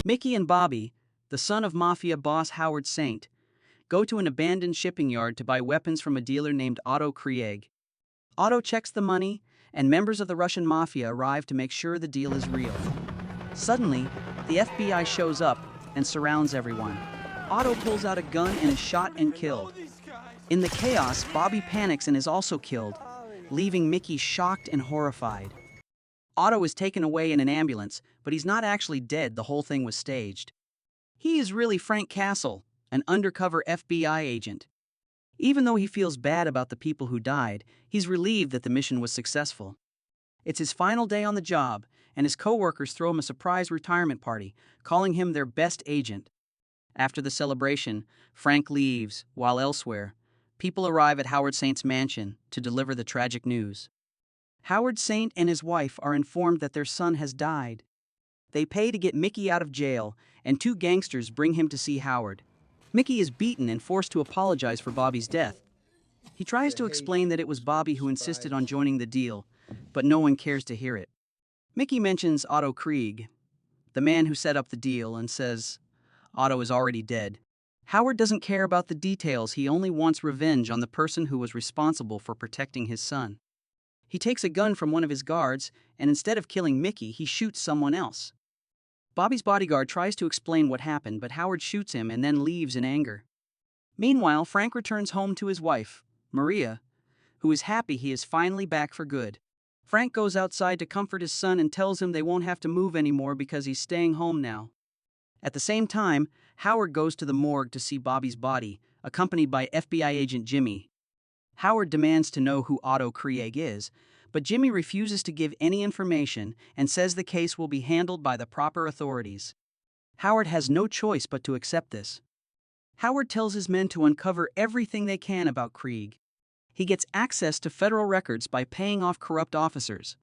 Mickey and Bobby, the son of Mafia boss Howard Saint, go to an abandoned shipping yard to buy weapons from a dealer named Otto Krieg. Otto checks the money, and members of the Russian Mafia arrive to make sure the deal is real. Suddenly, the FBI shows up and surrounds everyone. Otto pulls out a gun and is shot and killed. In the chaos, Bobby panics and is also killed, leaving Mickey shocked and horrified. Otto is taken away in an ambulance, but he's not actually dead. The whole thing was staged. He is really Frank Castle, an undercover FBI agent. Even though he feels bad about the people who died, he's relieved that the mission was successful. It's his final day on the job, and his co-workers throw him a surprise retirement party, calling him their best agent. After the celebration, Frank leaves, while elsewhere, people arrive at Howard Saint's mansion to deliver the tragic news. Howard Saint and his wife are informed that their son has died. They pay to get Mickey out of jail, and two gangsters bring him to see Howard. Mickey is beaten and forced to apologize for Bobby's death. He tries to explain that it was Bobby who insisted on joining the deal, but no one cares to hear it. Mickey mentions Otto Krieg, the man who set up the deal, and says Otto is already dead. Howard doesn't care about the details. He only wants revenge on the person who was responsible for protecting his son. He takes a gun from one of his guards, and instead of killing Mickey, he shoots someone else. Bobby's bodyguard tries to explain what happened, but Howard shoots him and then leaves in anger. Meanwhile, Frank returns home to his wife, Maria, who is happy he is finally back for good. Frank goes outside to comfort his son and tells him they won't have to move anymore because he's staying home now. At the same time, Howard goes to the morgue to see Bobby's body, accompanied by FBI agent Jimmy. Howard demands to know who Otto Krieg is, but Jimmy refuses to give any information and says the case will be handled by the proper authorities. Howard has no choice but to accept this. Howard tells his men to uncover everything they can about Krieg. He gets access to federal records by paying off corrupt officers.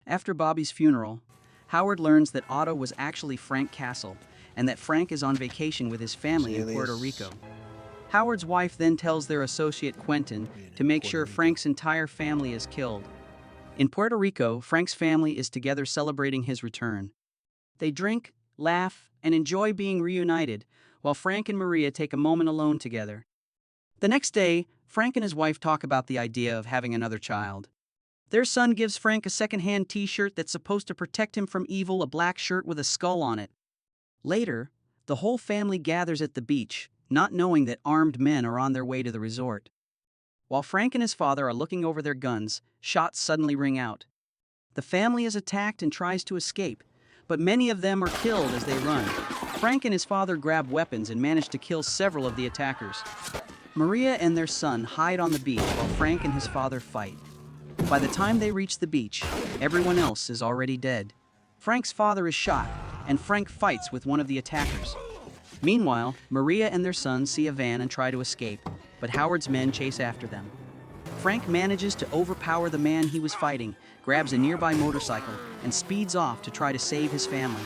After Bobby's funeral, Howard learns that Otto was actually Frank Castle, and that Frank is on vacation with his family in Puerto Rico. Howard's wife then tells their associate Quentin to make sure Frank's entire family is killed. In Puerto Rico, Frank's family is together celebrating his return. They drink, laugh, and enjoy being reunited, while Frank and Maria take a moment alone together. The next day, Frank and his wife talk about the idea of having another child. Their son gives Frank a second-hand t-shirt that's supposed to protect him from evil, a black shirt with a skull on it. Later, the whole family gathers at the beach, not knowing that armed men are on their way to the resort. While Frank and his father are looking over their guns, shots suddenly ring out. The family is attacked and tries to escape, but many of them are killed as they run. Frank and his father grab weapons and manage to kill several of the attackers. Maria and their son hide on the beach while Frank and his father fight. By the time they reach the beach, everyone else is already dead. Frank's father is shot, and Frank fights with one of the attackers. Meanwhile, Maria and their son see a van and try to escape, but Howard's men chase after them. Frank manages to overpower the man he was fighting, grabs a nearby motorcycle, and speeds off to try to save his family.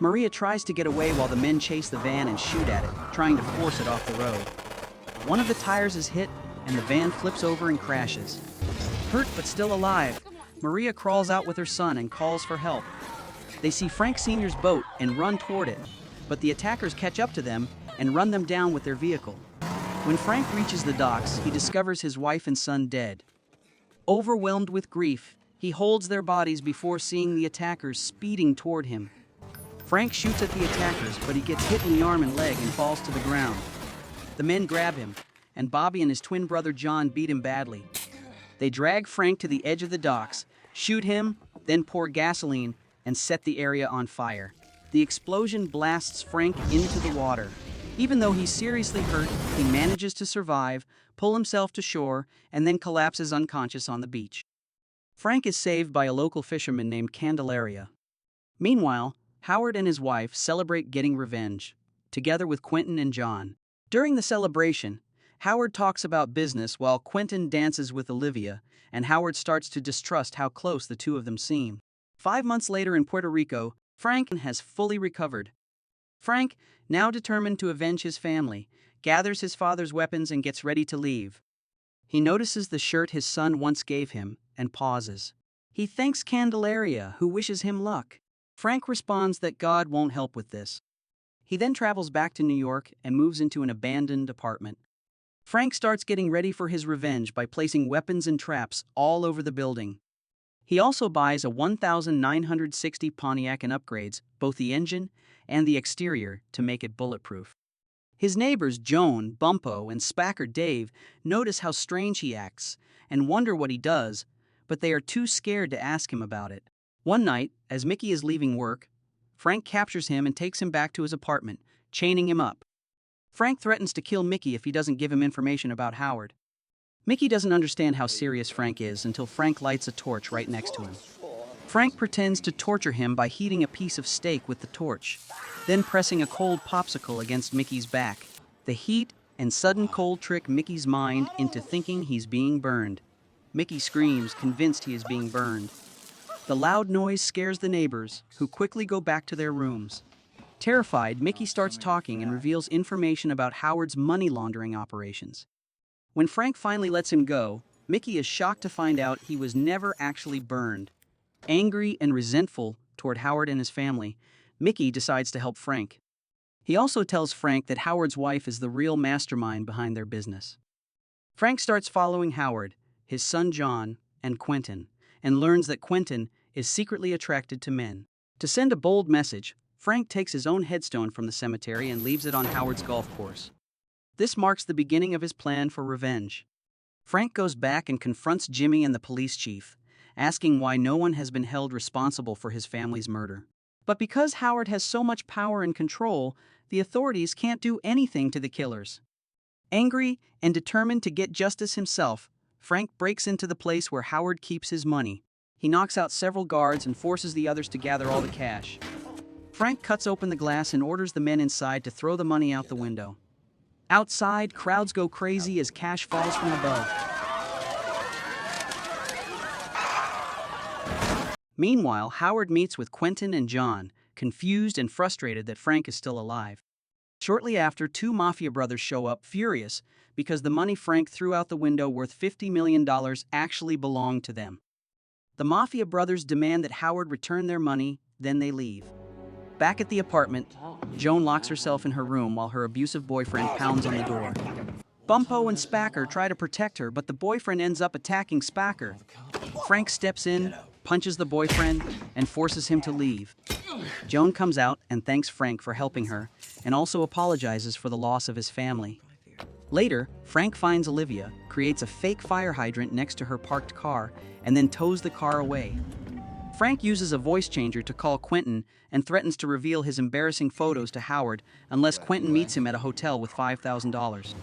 Maria tries to get away while the men chase the van and shoot at it, trying to force it off the road. One of the tires is hit, and the van flips over and crashes. Hurt but still alive, Maria crawls out with her son and calls for help. They see Frank Sr.'s boat and run toward it, but the attackers catch up to them and run them down with their vehicle. When Frank reaches the docks, he discovers his wife and son dead. Overwhelmed with grief, he holds their bodies before seeing the attackers speeding toward him. Frank shoots at the attackers, but he gets hit in the arm and leg and falls to the ground. The men grab him, and Bobby and his twin brother John beat him badly. They drag Frank to the edge of the docks, shoot him, then pour gasoline, and set the area on fire. The explosion blasts Frank into the water. Even though he's seriously hurt, he manages to survive, pull himself to shore, and then collapses unconscious on the beach. Frank is saved by a local fisherman named Candelaria. Meanwhile, Howard and his wife celebrate getting revenge, together with Quentin and John. During the celebration, Howard talks about business while Quentin dances with Olivia, and Howard starts to distrust how close the two of them seem. 5 months later in Puerto Rico, Frank has fully recovered. Frank, now determined to avenge his family, gathers his father's weapons and gets ready to leave. He notices the shirt his son once gave him and pauses. He thanks Candelaria, who wishes him luck. Frank responds that God won't help with this. He then travels back to New York and moves into an abandoned apartment. Frank starts getting ready for his revenge by placing weapons and traps all over the building. He also buys a 1960 Pontiac and upgrades both the engine and the exterior to make it bulletproof. His neighbors Joan, Bumpo, and Spacker Dave notice how strange he acts and wonder what he does, but they are too scared to ask him about it. One night, as Mickey is leaving work, Frank captures him and takes him back to his apartment, chaining him up. Frank threatens to kill Mickey if he doesn't give him information about Howard. Mickey doesn't understand how serious Frank is until Frank lights a torch right next to him. Frank pretends to torture him by heating a piece of steak with the torch, then pressing a cold popsicle against Mickey's back. The heat and sudden cold trick Mickey's mind into thinking he's being burned. Mickey screams, convinced he is being burned. The loud noise scares the neighbors, who quickly go back to their rooms. Terrified, Mickey starts talking and reveals information about Howard's money laundering operations. When Frank finally lets him go, Mickey is shocked to find out he was never actually burned. Angry and resentful toward Howard and his family, Mickey decides to help Frank. He also tells Frank that Howard's wife is the real mastermind behind their business. Frank starts following Howard, his son John, and Quentin, and learns that Quentin is secretly attracted to men. To send a bold message, Frank takes his own headstone from the cemetery and leaves it on Howard's golf course. This marks the beginning of his plan for revenge. Frank goes back and confronts Jimmy and the police chief, asking why no one has been held responsible for his family's murder. But because Howard has so much power and control, the authorities can't do anything to the killers. Angry and determined to get justice himself, Frank breaks into the place where Howard keeps his money. He knocks out several guards and forces the others to gather all the cash. Frank cuts open the glass and orders the men inside to throw the money out the window. Outside, crowds go crazy as cash falls from above. Meanwhile, Howard meets with Quentin and John, confused and frustrated that Frank is still alive. Shortly after, two Mafia brothers show up, furious because the money Frank threw out the window worth $50 million actually belonged to them. The Mafia brothers demand that Howard return their money, then they leave. Back at the apartment, Joan locks herself in her room while her abusive boyfriend pounds on the door. Bumpo and Spacker try to protect her, but the boyfriend ends up attacking Spacker. Frank steps in, punches the boyfriend, and forces him to leave. Joan comes out and thanks Frank for helping her, and also apologizes for the loss of his family. Later, Frank finds Olivia, creates a fake fire hydrant next to her parked car, and then tows the car away. Frank uses a voice changer to call Quentin and threatens to reveal his embarrassing photos to Howard unless Quentin meets him at a hotel with $5,000.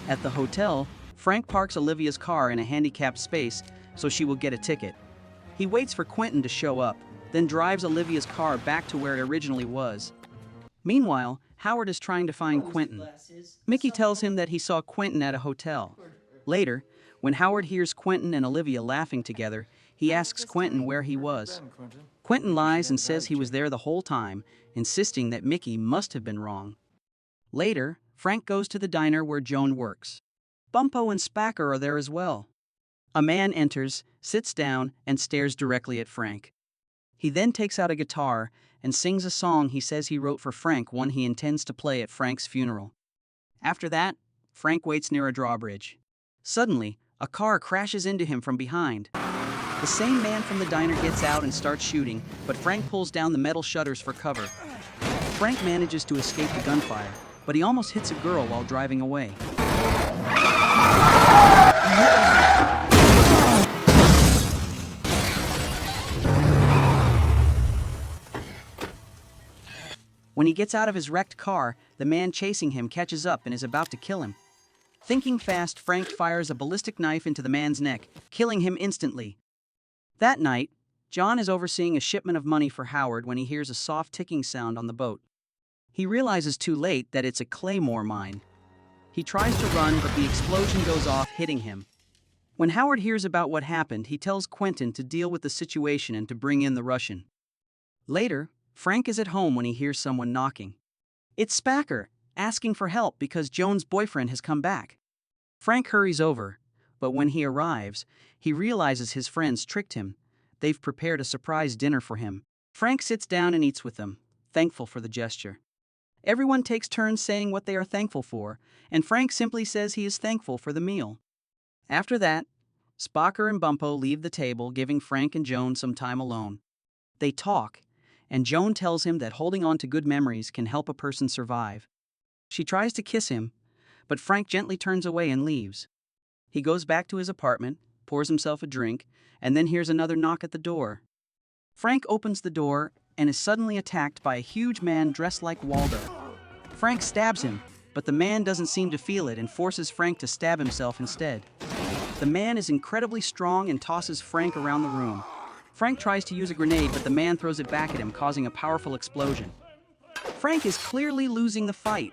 At the hotel, Frank parks Olivia's car in a handicapped space so she will get a ticket. He waits for Quentin to show up, then drives Olivia's car back to where it originally was. Meanwhile, Howard is trying to find Quentin. Mickey tells him that he saw Quentin at a hotel. Later, when Howard hears Quentin and Olivia laughing together, he asks Quentin where he was. Quentin lies and says he was there the whole time, insisting that Mickey must have been wrong. Later, Frank goes to the diner where Joan works. Bumpo and Spacker are there as well. A man enters, sits down, and stares directly at Frank. He then takes out a guitar and sings a song he says he wrote for Frank, one he intends to play at Frank's funeral. After that, Frank waits near a drawbridge. Suddenly, a car crashes into him from behind. The same man from the diner gets out and starts shooting, but Frank pulls down the metal shutters for cover. Frank manages to escape the gunfire, but he almost hits a girl while driving away. When he gets out of his wrecked car, the man chasing him catches up and is about to kill him. Thinking fast, Frank fires a ballistic knife into the man's neck, killing him instantly. That night, John is overseeing a shipment of money for Howard when he hears a soft ticking sound on the boat. He realizes too late that it's a claymore mine. He tries to run, but the explosion goes off, hitting him. When Howard hears about what happened, he tells Quentin to deal with the situation and to bring in the Russian. Later, Frank is at home when he hears someone knocking. It's Spacker, asking for help because Joan's boyfriend has come back. Frank hurries over, but when he arrives, he realizes his friends tricked him. They've prepared a surprise dinner for him. Frank sits down and eats with them, thankful for the gesture. Everyone takes turns saying what they are thankful for, and Frank simply says he is thankful for the meal. After that, Spocker and Bumpo leave the table, giving Frank and Joan some time alone. They talk, and Joan tells him that holding on to good memories can help a person survive. She tries to kiss him, but Frank gently turns away and leaves. He goes back to his apartment, pours himself a drink, and then hears another knock at the door. Frank opens the door and is suddenly attacked by a huge man dressed like Waldo. Frank stabs him, but the man doesn't seem to feel it and forces Frank to stab himself instead. The man is incredibly strong and tosses Frank around the room. Frank tries to use a grenade, but the man throws it back at him, causing a powerful explosion. Frank is clearly losing the fight.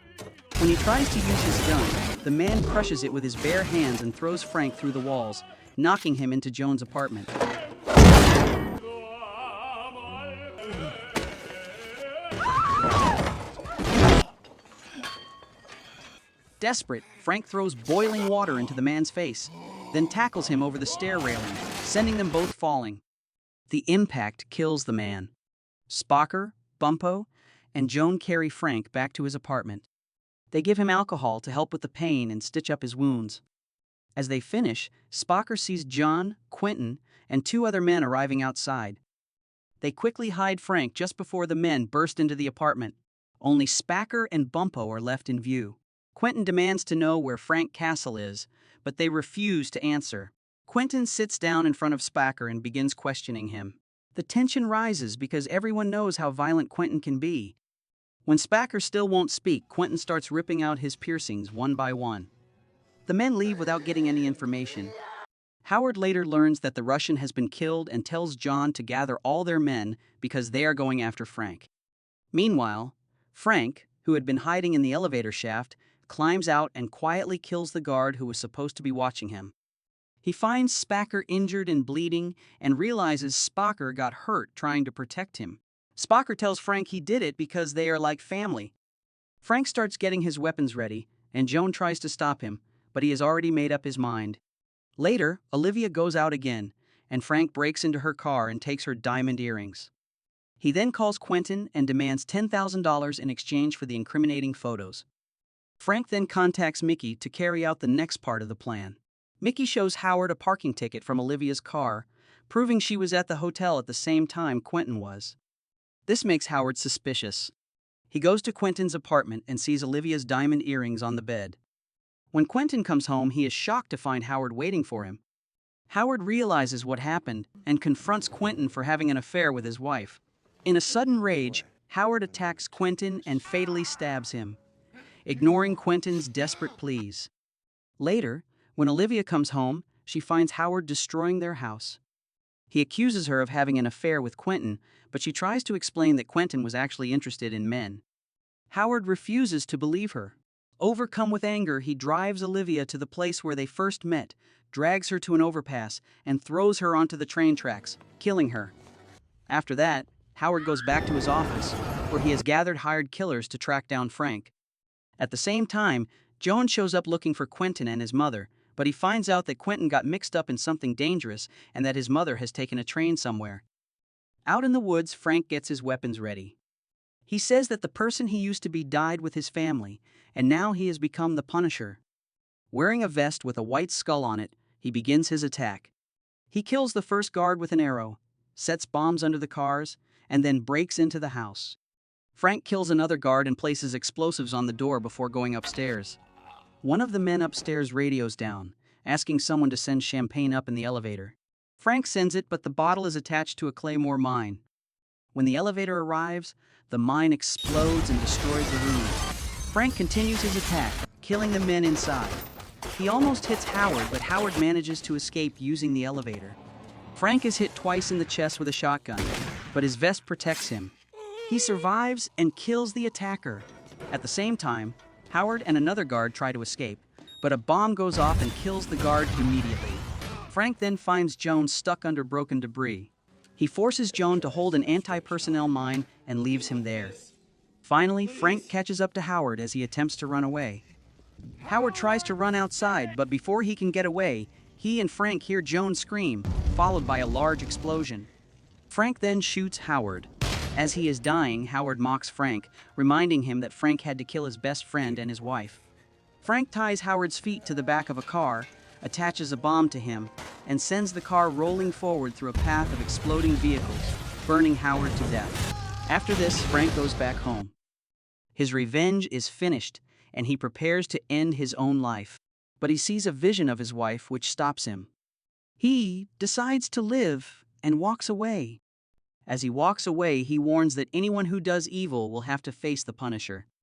When he tries to use his gun, the man crushes it with his bare hands and throws Frank through the walls, knocking him into Joan's apartment. Desperate, Frank throws boiling water into the man's face, then tackles him over the stair railing, sending them both falling. The impact kills the man. Spocker, Bumpo, and Joan carry Frank back to his apartment. They give him alcohol to help with the pain and stitch up his wounds. As they finish, Spocker sees John, Quentin, and two other men arriving outside. They quickly hide Frank just before the men burst into the apartment. Only Spacker and Bumpo are left in view. Quentin demands to know where Frank Castle is, but they refuse to answer. Quentin sits down in front of Spacker and begins questioning him. The tension rises because everyone knows how violent Quentin can be. When Spacker still won't speak, Quentin starts ripping out his piercings one by one. The men leave without getting any information. Howard later learns that the Russian has been killed and tells John to gather all their men because they are going after Frank. Meanwhile, Frank, who had been hiding in the elevator shaft, climbs out and quietly kills the guard who was supposed to be watching him. He finds Spacker injured and bleeding and realizes Spocker got hurt trying to protect him. Spocker tells Frank he did it because they are like family. Frank starts getting his weapons ready, and Joan tries to stop him, but he has already made up his mind. Later, Olivia goes out again, and Frank breaks into her car and takes her diamond earrings. He then calls Quentin and demands $10,000 in exchange for the incriminating photos. Frank then contacts Mickey to carry out the next part of the plan. Mickey shows Howard a parking ticket from Olivia's car, proving she was at the hotel at the same time Quentin was. This makes Howard suspicious. He goes to Quentin's apartment and sees Olivia's diamond earrings on the bed. When Quentin comes home, he is shocked to find Howard waiting for him. Howard realizes what happened and confronts Quentin for having an affair with his wife. In a sudden rage, Howard attacks Quentin and fatally stabs him, ignoring Quentin's desperate pleas. Later, when Olivia comes home, she finds Howard destroying their house. He accuses her of having an affair with Quentin, but she tries to explain that Quentin was actually interested in men. Howard refuses to believe her. Overcome with anger, he drives Olivia to the place where they first met, drags her to an overpass, and throws her onto the train tracks, killing her. After that, Howard goes back to his office, where he has gathered hired killers to track down Frank. At the same time, Joan shows up looking for Quentin and his mother, but he finds out that Quentin got mixed up in something dangerous and that his mother has taken a train somewhere. Out in the woods, Frank gets his weapons ready. He says that the person he used to be died with his family, and now he has become the Punisher. Wearing a vest with a white skull on it, he begins his attack. He kills the first guard with an arrow, sets bombs under the cars, and then breaks into the house. Frank kills another guard and places explosives on the door before going upstairs. One of the men upstairs radios down, asking someone to send champagne up in the elevator. Frank sends it, but the bottle is attached to a claymore mine. When the elevator arrives, the mine explodes and destroys the room. Frank continues his attack, killing the men inside. He almost hits Howard, but Howard manages to escape using the elevator. Frank is hit twice in the chest with a shotgun, but his vest protects him. He survives and kills the attacker. At the same time, Howard and another guard try to escape, but a bomb goes off and kills the guard immediately. Frank then finds Joan stuck under broken debris. He forces Joan to hold an anti-personnel mine and leaves him there. Finally, Frank catches up to Howard as he attempts to run away. Howard tries to run outside, but before he can get away, he and Frank hear Joan scream, followed by a large explosion. Frank then shoots Howard. As he is dying, Howard mocks Frank, reminding him that Frank had to kill his best friend and his wife. Frank ties Howard's feet to the back of a car, attaches a bomb to him, and sends the car rolling forward through a path of exploding vehicles, burning Howard to death. After this, Frank goes back home. His revenge is finished, and he prepares to end his own life. But he sees a vision of his wife which stops him. He decides to live and walks away. As he walks away, he warns that anyone who does evil will have to face the Punisher.